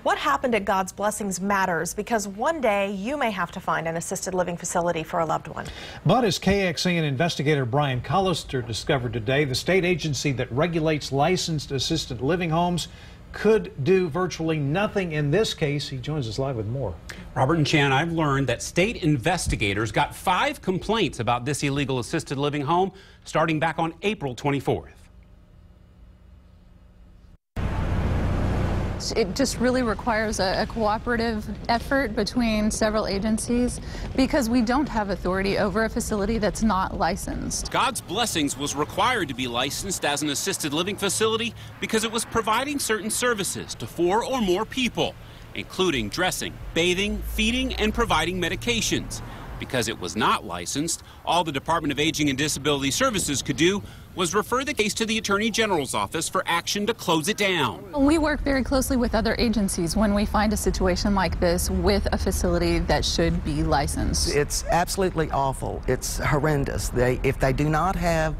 What happened at God's Blessings matters because one day you may have to find an assisted living facility for a loved one. But as KXAN investigator Brian Collister discovered today, the state agency that regulates licensed assisted living homes could do virtually nothing in this case. He joins us live with more. Robert and Chan, I've learned that state investigators got 5 complaints about this illegal assisted living home starting back on April 24th. It just really requires a cooperative effort between several agencies because we don't have authority over a facility that's not licensed. God's Blessings was required to be licensed as an assisted living facility because it was providing certain services to 4 or more people, including dressing, bathing, feeding, and providing medications. Because it was not licensed, all the Department of Aging and Disability Services could do was refer the case to the Attorney General's office for action to close it down. We work very closely with other agencies when we find a situation like this with a facility that should be licensed. It's absolutely awful. It's horrendous. If they do not have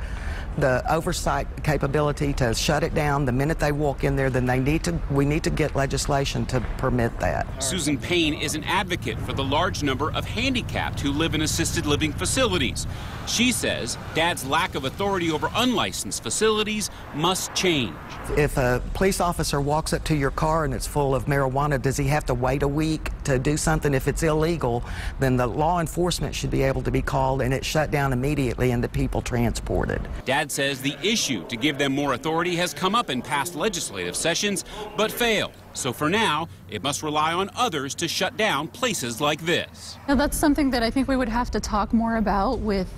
the oversight capability to shut it down the minute they walk in there, then we need to get legislation to permit that. Susan Payne is an advocate for the large number of handicapped who live in assisted living facilities. She says DADS' lack of authority over unlicensed facilities must change. If a police officer walks up to your car and it's full of marijuana, does he have to wait a week to do something? If it's illegal, then the law enforcement should be able to be called and it's shut down immediately and the people transported. DADS says the issue to give them more authority has come up in past legislative sessions, but failed. So for now, it must rely on others to shut down places like this. Now, that's something that I think we would have to talk more about with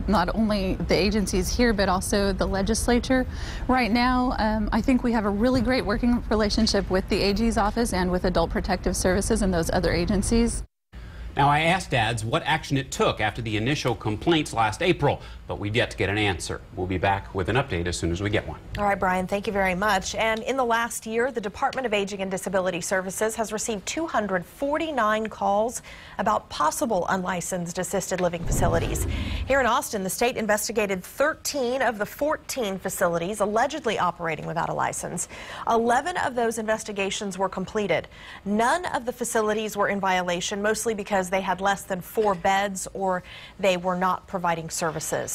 not only the agencies here, but also the legislature. Right now, I think we have a really great working relationship with the AG's office and with Adult Protective Services and those other agencies. Now, I asked DADS what action it took after the initial complaints last April, but we've yet to get an answer. We'll be back with an update as soon as we get one. All right, Brian, thank you very much. And in the last year, the Department of Aging and Disability Services has received 249 calls about possible unlicensed assisted living facilities. Here in Austin, the state investigated 13 of the 14 facilities allegedly operating without a license. 11 of those investigations were completed. None of the facilities were in violation, mostly because they had less than 4 beds or they were not providing services.